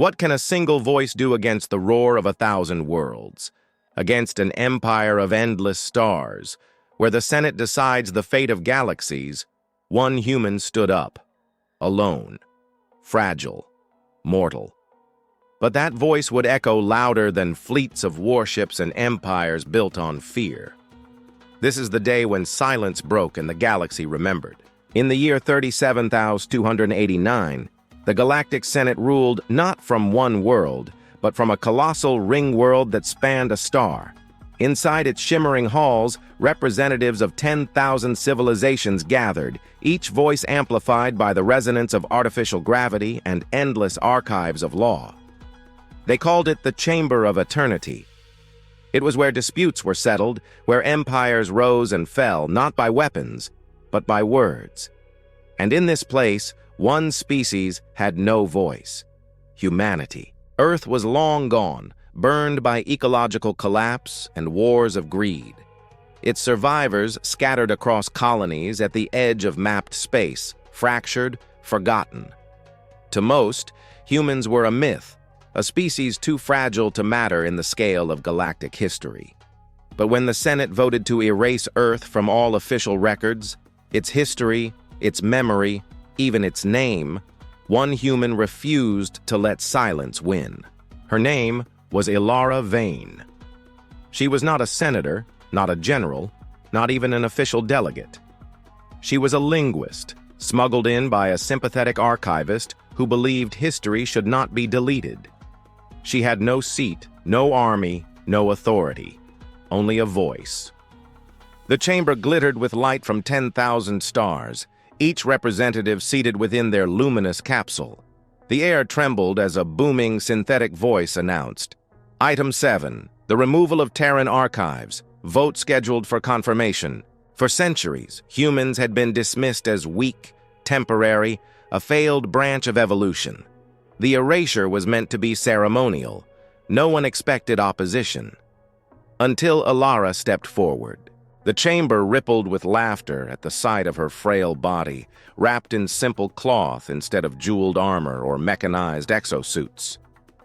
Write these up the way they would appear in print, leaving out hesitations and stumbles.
What can a single voice do against the roar of 1,000 worlds? Against an empire of endless stars, where the Senate decides the fate of galaxies, one human stood up, alone, fragile, mortal. But that voice would echo louder than fleets of warships and empires built on fear. This is the day when silence broke and the galaxy remembered. In the year 37,289, the Galactic Senate ruled not from one world, but from a colossal ring world that spanned a star. Inside its shimmering halls, representatives of 10,000 civilizations gathered, each voice amplified by the resonance of artificial gravity and endless archives of law. They called it the Chamber of Eternity. It was where disputes were settled, where empires rose and fell, not by weapons, but by words. And in this place, one species had no voice: humanity. Earth was long gone, burned by ecological collapse and wars of greed. Its survivors scattered across colonies at the edge of mapped space, fractured, forgotten. To most, humans were a myth, a species too fragile to matter in the scale of galactic history. But when the Senate voted to erase Earth from all official records, its history, its memory, even its name, one human refused to let silence win. Her name was Ilara Vane. She was not a senator, not a general, not even an official delegate. She was a linguist, smuggled in by a sympathetic archivist who believed history should not be deleted. She had no seat, no army, no authority, only a voice. The chamber glittered with light from 10,000 stars, each representative seated within their luminous capsule. The air trembled as a booming synthetic voice announced, Item 7, the removal of Terran archives, vote scheduled for confirmation. For centuries, humans had been dismissed as weak, temporary, a failed branch of evolution. The erasure was meant to be ceremonial. No one expected opposition. Until Ilara stepped forward. The chamber rippled with laughter at the sight of her frail body, wrapped in simple cloth instead of jeweled armor or mechanized exosuits.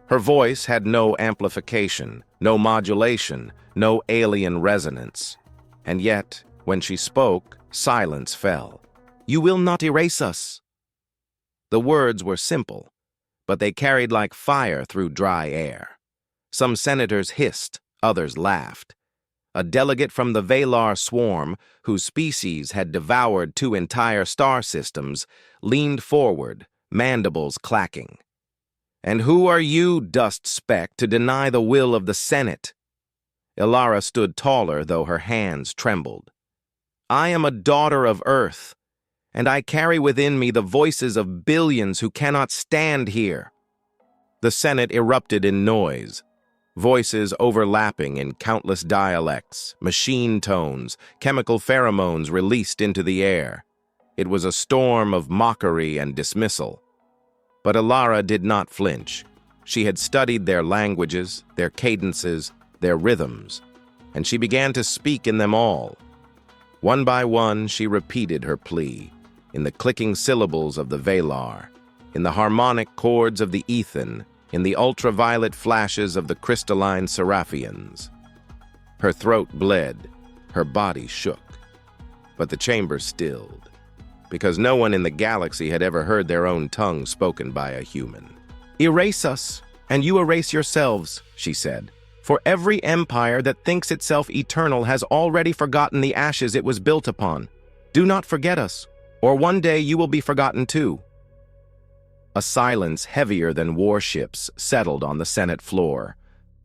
Her voice had no amplification, no modulation, no alien resonance. And yet, when she spoke, silence fell. "You will not erase us." The words were simple, but they carried like fire through dry air. Some senators hissed, others laughed. A delegate from the Valar swarm, whose species had devoured 2 entire star systems, leaned forward, mandibles clacking. "And who are you, dust speck, to deny the will of the Senate?" Ilara stood taller, though her hands trembled. "I am a daughter of Earth, and I carry within me the voices of billions who cannot stand here." The Senate erupted in noise. Voices overlapping in countless dialects, machine tones, chemical pheromones released into the air. It was a storm of mockery and dismissal. But Ilara did not flinch. She had studied their languages, their cadences, their rhythms, and she began to speak in them all. One by one, she repeated her plea, in the clicking syllables of the Valar, in the harmonic chords of the Ethan, in the ultraviolet flashes of the crystalline Seraphians. Her throat bled, her body shook. But the chamber stilled, because no one in the galaxy had ever heard their own tongue spoken by a human. "Erase us, and you erase yourselves," she said. "For every empire that thinks itself eternal has already forgotten the ashes it was built upon. Do not forget us, or one day you will be forgotten too." A silence heavier than warships settled on the Senate floor.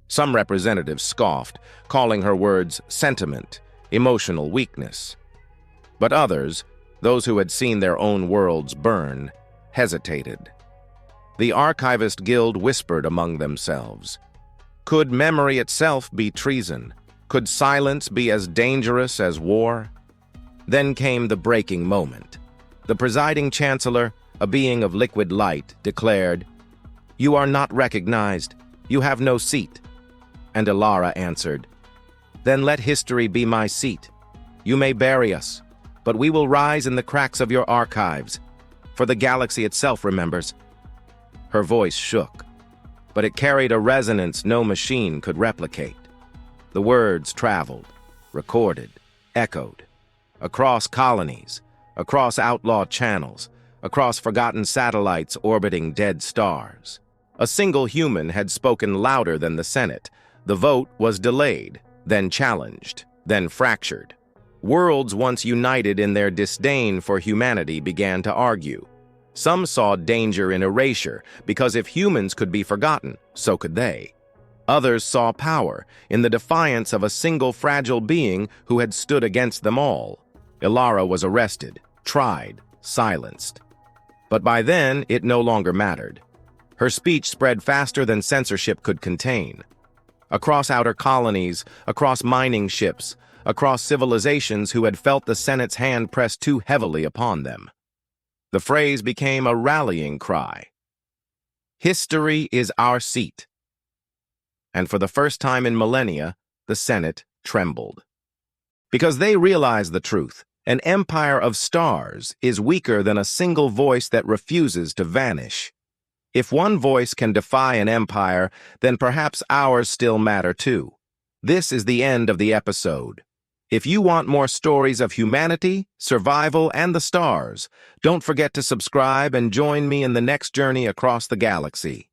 Some representatives scoffed, calling her words sentiment, emotional weakness. But others, those who had seen their own worlds burn, hesitated. The Archivist Guild whispered among themselves. Could memory itself be treason? Could silence be as dangerous as war? Then came the breaking moment. The presiding chancellor, a being of liquid light, declared, "You are not recognized. You have no seat." And Ilara answered, "Then let history be my seat. You may bury us, but we will rise in the cracks of your archives, for the galaxy itself remembers." Her voice shook. but it carried a resonance no machine could replicate. The words traveled, recorded, echoed, across colonies, across outlaw channels, across forgotten satellites orbiting dead stars. A single human had spoken louder than the Senate. The vote was delayed, then challenged, then fractured. Worlds once united in their disdain for humanity began to argue. Some saw danger in erasure, because if humans could be forgotten, so could they. Others saw power in the defiance of a single fragile being who had stood against them all. Ilara was arrested, tried, silenced. But by then, it no longer mattered. Her speech spread faster than censorship could contain. Across outer colonies, across mining ships, across civilizations who had felt the Senate's hand pressed too heavily upon them. The phrase became a rallying cry. History is our seat. And for the first time in millennia, the Senate trembled. Because they realized the truth. An empire of stars is weaker than a single voice that refuses to vanish. If one voice can defy an empire, then perhaps ours still matter too. This is the end of the episode. If you want more stories of humanity, survival, and the stars, don't forget to subscribe and join me in the next journey across the galaxy.